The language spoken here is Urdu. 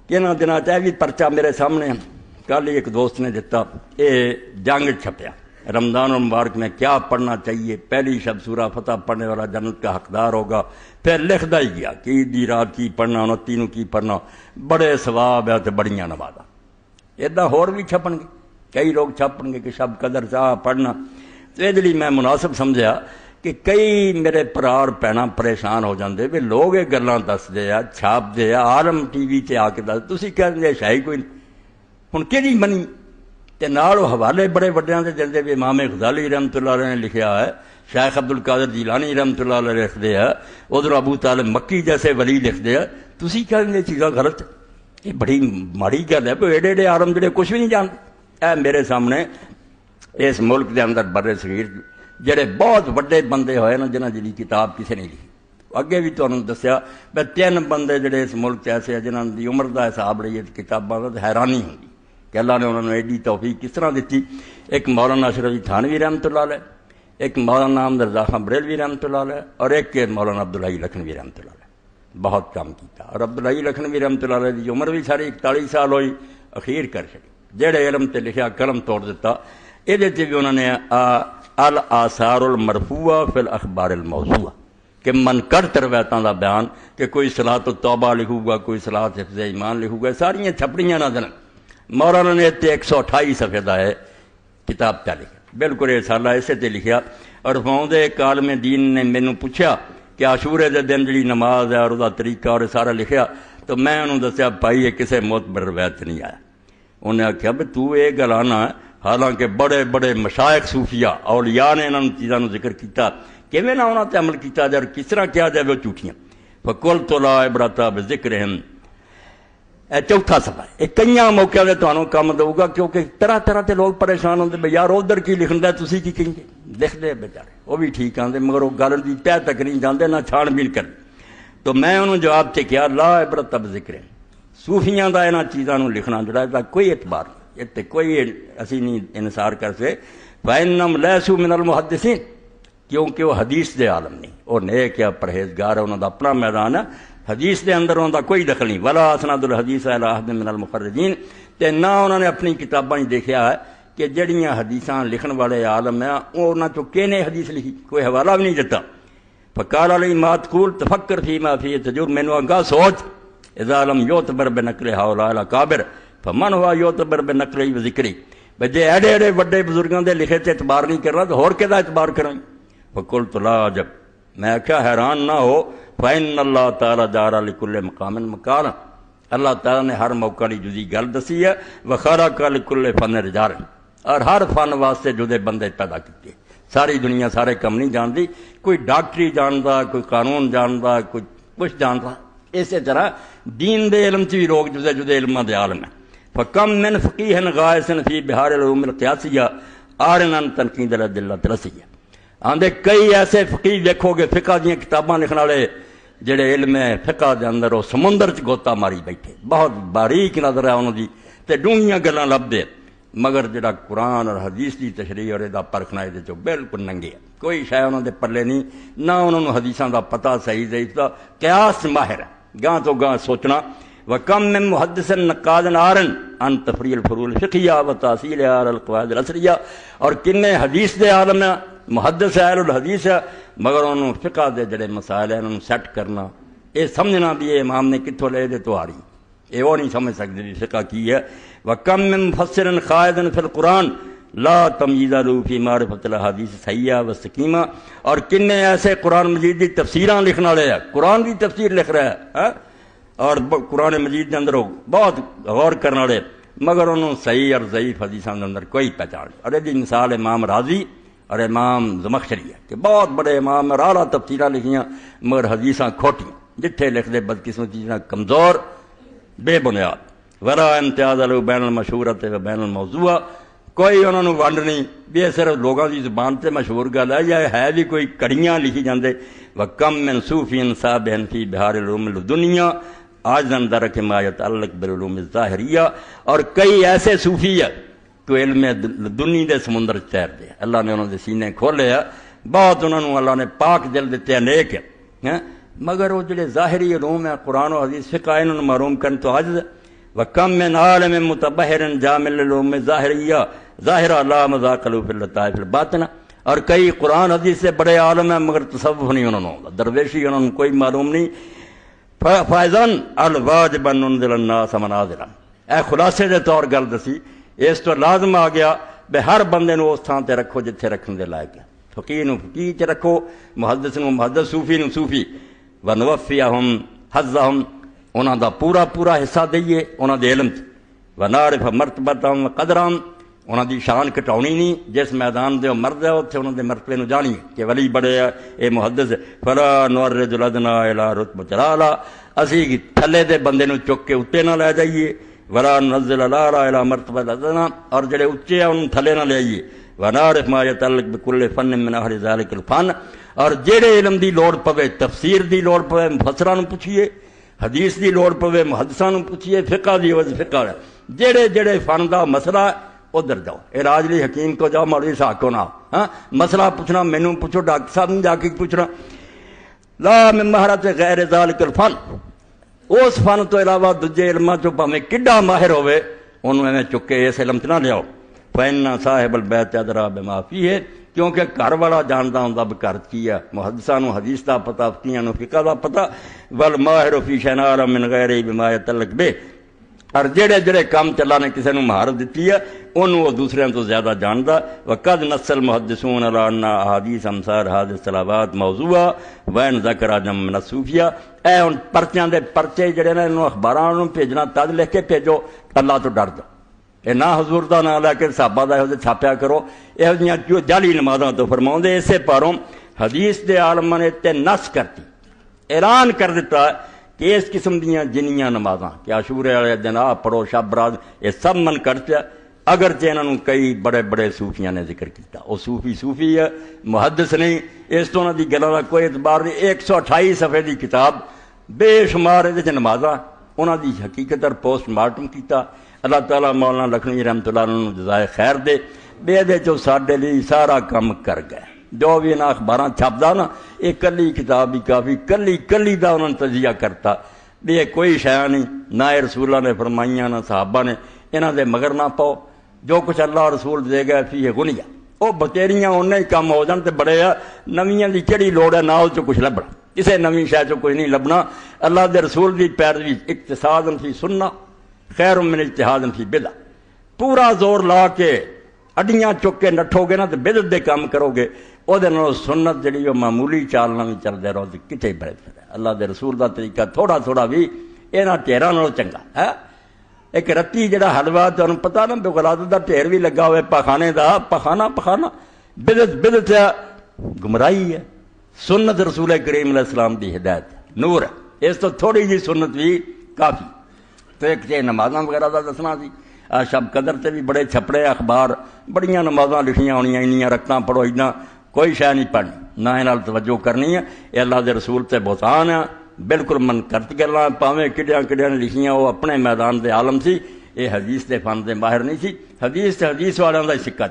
انہاں دناں چ بھی پرچہ میرے سامنے کل ہی ایک دوست نے دیتا، یہ جنگ چھپیا رمضان المبارک میں کیا پڑھنا چاہیے، پہلی شب سورہ فتح پڑھنے والا جنت کا حقدار ہوگا، پھر لکھدا ہی گیا کہ عید دی رات کی پڑھنا، 29 نوں کی پڑھنا، بڑے ثواب ہے تے بڑیاں نمازاں۔ ادا ہور بھی چھپن گے، کئی لوگ چھپن گے کہ شب قدر چاہ پڑھنا۔ تو یہ لیے میں مناسب سمجھا کہ کئی میرے پرار بھیناں پریشان ہو جاندے بھی لوگ یہ گلاں دسدے آ، چھاپدے آ، عالم ٹی وی تے آ کے دس، تسی کہندے شاہی کوئی نہیں، ہن کہڑی بنی؟ تے نال حوالے بڑے وڈیاں دے دندے بھی امام غزالی رحمۃ اللہ علیہ نے لکھیا ہے، شیخ عبد القادر جیلانی رحمۃ اللہ علیہ لکھدے ہیں، ادھر ابو طالب مکی جیسے ولی لکھدے ہیں، تسی کہندے چیزاں غلط، یہ بڑی ماڑی گل ہے۔ ایڈے ایڈے عالم جڑے کچھ بھی نہیں جانتے، اے میرے سامنے اس ملک دے اندر بر صغیر جڑے بہت وڈے بندے ہوئے نا جنہاں جی کتاب کسی نے لکھی، اگے بھی تمہیں دسیا میں 3 بندے جڑے اس ملک ایسے ہیں جنہاں دی عمر دا حساب لئیے کتاباں دا حیرانی ہوگی کہ اللہ نے انہوں نے ایڈی توفیق کس طرح دیتی۔ ایک مولانا اشرف علی تھانوی رحمۃ اللہ علیہ، ایک مولانا احمد رضا خان بریلوی رحمۃ اللہ علیہ، اور ایک مولانا عبدالحی لکھنوی رحمۃ اللہ علیہ، بہت کام کیتا۔ اور عبدالحی لکھنوی رحمۃ اللہ علیہ کی عمر بھی ساری 41 سال ہوئی، اخیر کر چڑی، جڑے علم تے لکھیا قلم توڑ دیتا۔ یہ بھی انہوں نے الآثار المرفوعہ فی الاخبار الموضوعہ کہ منکرت روایتاں دا بیان، کہ کوئی صلاۃ التوبہ لکھو گا، کوئی صلاۃ حفظ ایمان لکھو گا، ساریاں چھپڑیاں نہ دن۔ مولانا نے 128 صفحے دا ہے کتاب پہ لکھا، بالکل یہ سالہ اسے تے لکھیا۔ اور فوند عالم دین نے مینوں پوچھا کہ عاشورے دے دن جڑی نماز ہے اور دا طریقہ اور سارا لکھیا، تو میں انہوں دسیا بھائی یہ کسے معتبر روایت نہیں آیا۔ انہیں آخیا بھی تو یہ گل آنا، حالانکہ بڑے بڑے مشائخ صوفیاء اولیاء نے انہوں چیزوں ذکر کیتا، کیویں نہ انہوں تے عمل کیتا جائے اور کس طرح کیا جائے وہ جھوٹیاں۔ فقلت لا عبرۃ بذکرہم، اے چوتھا سفر ہے، کئی موقع سے تمہیں کام دوں گا، کیونکہ طرح طرح کے لوگ پریشان ہوتے بھائی یار ادھر کی لکھنا تسی کی کہیں گے، لکھ دے بیچارے وہ بھی ٹھیک آتے مگر وہ گل کی تہ تک نہیں جانتے نہ چھان بین کر۔ تو میں انہوں جواب سے کیا لا عبرۃ بذکر، صوفیاں دا انہاں چیزاں لکھنا جڑا ہے کوئی اعتبار نہیں، اتنے کوئی اسی نہیں انحصار کر سکے۔ فإنہم لیسوا من المحدثین، کیونکہ وہ حدیث دے عالم نہیں، وہ نیک یا پرہیزگار ہے، انہوں دا اپنا میدان ہے، حدیث دے اندر انہوں دا کوئی دخل نہیں۔ ولا اسناد الحدیث الی احد من المخرجین، تے نہ انہوں نے اپنی کتاباں دیکھا ہے کہ جڑیاں حدیثاں لکھن والے عالم ہیں انہاں چوں کہنے حدیث لکھی، کوئی حوالہ بھی نہیں دیتا۔ فقال علی ما تقول تفکر فیما فیہ تجور، مینوں آگاہ سوچ، اذا لم یعتبر بنقل ہؤلاء الاکابر فمن ہوا یعتبر بنقلی و ذکری، بجے ایڈے ایڈے بڑے بزرگاں دے لکھے تے اعتبار نہیں کرنا تو ہور کہدا اعتبار کریں۔ فقلت لا عجب، میں کیا حیران نہ ہو، فإن اللہ تعالیٰ جعل لکل مقام مکانا، اللہ تعالیٰ نے ہر موقع لی جدی گل دسی ہے، وخلق لکل فن رجال، اور ہر فن واسطے جدے بندے پیدا کیتے۔ ساری دنیا سارے کم نہیں جانتی، کوئی ڈاکٹری جانتا، کوئی قانون جانتا، کوئی کچھ جانتا، اسی طرح دین دے علم بھی لوگ جدے جدے علماں دے عالم ہیں۔ فکم من فقیہ غائص فی بحار العلوم القیاسیہ عارضا تنقید الادلہ الرسیہ، آندے کئی ایسے فقیہ دیکھو گے فقہ دیاں کتاباں لکھن والے جڑے علم فقہ دے اندر وہ سمندر چ گوتا ماری بیٹھے، بہت باریک نظر ہے انہوں دی تے ڈونگیاں گلاں لبدے، مگر جڑا قرآن اور حدیث دی تشریح اور دا پرکھنا دے چ بالکل ننگے، کوئی شے انہوں دے پلے نہیں، نہ انہوں نے حدیثاں دا پتہ صحیح دا قیاس ماہر ہے، گاں تو گاں سوچنا۔ وکم من محدث نقاد عارن عن تفریع الفروع الفقہیہ و تحصیل علی القواعد العصریہ، اور کنے حدیث دے عالم ہیں، محدث اہل الحدیث ہے، مگر انہوں فقہ دے جڑے مسائل ہیں انہوں سیٹ کرنا، یہ سمجھنا بھی یہ امام نے کتوں لے دے تو آ رہی، یہ وہ نہیں سمجھ سکتے بھی فقہ کی ہے۔ وکم من مفسر قائد فی القرآن لا تمییز له فی معرفۃ الاحادیث صحیحہ و سقیمہ، اور کنے ایسے قرآن مجید دی تفسیراں لکھن والے ہیں، قرآن دی تفسیر لکھ رہا ہے اور قرآن مجید کے اندر بہت غور کرنے والے، مگر انہوں صحیح اور ضعیف حدیثاں کے اندر کوئی پہچان نہیں۔ اور یہ مثال امام راضی اور امام زمخشری ہے کہ بہت بڑے امام اور اعلیٰ تفسیراں لکھیاں مگر حدیثاں کھوٹی، جتھے لکھ دے بدقسمتی کمزور بے بنیاد۔ ولا امتیاز له بین المشہورۃ و بین الموضوع، کوئی انہوں نے ونڈ نہیں بھی یہ صرف لوگوں کی زبان سے مشہور گل ہے یا ہے بھی کوئی کڑیاں لکھی جاندے۔ وکم من صوفی صابح فی بحار العلوم الدنیا آجزن درک ما یتعلق بالعلوم الظاہریہ، اور کئی ایسے صوفی ہے تو علم دنیا دے سمندر تیر دے، اللہ نے انہوں نے سینے کھولے ہے، بہت انہوں نے اللہ نے پاک دل دیتے ہیں، نیک ہے، مگر وہ جڑے ظاہری علوم ہیں قرآن و حدیث فقہ انہوں نے معلوم کرن تو عاجز ہے۔ وَكَمْ مِنْ عَالِمٍ مُتَبَحِرٍ جَامِلٍ لِلْعُلُومِ ظَاهِرِيَّةٍ ظَاهِرًا لَا مَذَاقَ لَهُ فِي اللَّطَائِفِ الْبَاطِنَةِ۔ اور کئی قرآن حدیث سے بڑے عالم ہیں مگر تصوف نہیں انہوں نے، درویشی انہوں نے کوئی معلوم نہیں۔ فائزن الواجب ان ننزل الناس منازلا، اے خلاصے دے طور گل دسی، اس تو لازم آ گیا بے ہر بندے نو اس تھان تے رکھو جتھے رکھن دے لائق ہے۔ فقیہ نو فقیہ تے رکھو، محدث نو محدث، صوفی نو صوفی۔ ونوفیہم حظہم، انہاں دا پورا پورا حصہ دئیے انہاں دے علم تے۔ ونعرف مرتبتہم وقدرہم، انہاں دی شان کٹاؤنی نہیں، جس میدان دے مرد ہے اتھے انہاں دے مرتبے نو جانی کہ ولی بڑے ہے، اے محدث ہے۔ فلا نورج الادنا الی رتبۃ الاعلی، اسی تھلے دے بندے نو چک کے اتے نہ لے جائیے۔ ولا ننزل الاعلی الی مرتبۃ الادنا، اور جڑے اچے ہیں انہوں تھلے نہ لے آئیے۔ ونعرف ما یتعلق بکل فن من اہل ذلک الفن، اور جڑے علم دی لوڑ پوے، تفسیر دی لوڑ پوے مفسراں نو پوچھیے، حدیث دی لوڑ پوے محدثاں نو پوچھیے، فقہ دی وجہ فقہ ہے، جڑے جڑے فن دا مسئلہ ادھر جاؤ، علاج لی حکیم کو جاؤ، مولوی صاحب کو نہ، ہاں مسئلہ پوچھنا مینوں پوچھو، ڈاکٹر صاحب نے جا کے پوچھنا۔ لا من مہارت غیر ذالک الفن، اس فن تو علاوہ دجے علماں چوں بھاویں کڈا ماہر ہوئے انہوں ایویں چک کے اس علم چ نہ لیاؤ۔ فإن صاحب البیت ادری بما فیہ، کیونکہ گھر والا جاندا ہوندا بھی گھر کی ہے، محدثاں نو حدیث دا پتہ، فقیہاں نو فقہ دا پتہ۔ والماہر فی شیء اعلم من غیرہ بما یتعلق بہ، اور جڑے جڑے کام چلا نے کسی نے مہارت دیتی ہے انہوں وہ دوسرے تو زیادہ جاندا۔ وقد نص المحدثون علی ان احادیث امثال هذه الصلوات موضوعہ وین ذکر جم من الصوفیہ، اے ان پرچیاں دے پرچے جڑے نے انہوں اخباراں نوں بھیجنا تد لکھ کے بھیجو اللہ تو ڈر دو، اے نہ حضور دا نام لے کے صحابہ دا یہ چھاپیا کرو، یہ جو جعلی نمازاں تو فرماؤندے۔ اسے پاروں حدیث دے عالماں نے تے نص کرتی، اعلان کر دیتا کہ اس قسم دیاں جنیاں نمازاں کہ عاشورے والے دن آ پڑھو، شب برات، یہ سب من کرتے، اگرچہ انہوں کئی بڑے بڑے صوفیاں نے ذکر کیتا، وہ صوفی ہے، محدث نہیں، اس تو انہوں دی گلاں دا کوئی اعتبار نہیں۔ 128 صفحے دی کتاب، بے شمار یہ نمازاں انہوں دی حقیقت اور پوسٹ مارٹم کیتا۔ اللہ تعالیٰ مولانا لکھنوی رحمۃ اللہ علیہ جزائے خیر دے، بے دے چو ساڈے لیے سارا کام کر گئے۔ جو بھی انہاں اخباراں چھپدا نا، یہ کلی کتاب ہی کافی، کلی کلی دا انہوں نے تجزیہ کرتا بھی یہ کوئی شے نہیں، نہ رسول اللہ نے فرمائیاں نہ صحابہ نے، انہاں دے مگر نہ پاؤ، جو کچھ اللہ رسول دے گئے فی غنیہ، وہ بتیریاں انہیں ہی کم ہو جان تے بڑے آ، نویاں دی کیڑی لوڑ ہے، نہ اس چ کچھ لبنا، کسے نویں شے چ کچھ نہیں لبنا۔ اللہ دے رسول دی پیروی اقتصادن فی سنہ خیر من اجتہاد فی بدع، پورا زور لا کے اڈیاں چک کے نٹھو گے نا تو بدعت دے کام کرو گے، وہ سنت جڑی وہ معمولی چال نہ بھی چلتے رہو تو کتنے بڑے پھر اللہ دے رسول دا طریقہ تھوڑا تھوڑا بھی یہاں ٹھیراں نالوں چنگا ہے۔ ایک رتی جڑا حلوا تمہیں پتا نا بغلات دا ٹھیر بھی لگا ہوئے پخانے دا، پخانا بدعت گمراہی ہے، سنت رسول کریم علیہ السلام دی ہدایت نور ہے، اس تو تھوڑی جی سنت بھی کافی۔ تو ایک نمازاں وغیرہ دا دسنا سی، شب قدر تے بھی بڑے چھپڑے اخبار، بڑیاں نمازاں لکھیاں ہونیاں، انیاں رکھتاں پڑھو، اتنا کوئی شے نہیں پڑھنی، نہ انال توجہ کرنی ہے، یہ اللہ دے رسول تے بہتان ہے، بالکل من کرت گلاں، پاویں کڈیاں کڈیاں نے لکھیاں، وہ اپنے میدان دے عالم سی، یہ حدیث دے فن دے ماہر نہیں سی، حدیث تے حدیث والیاں دا سکہ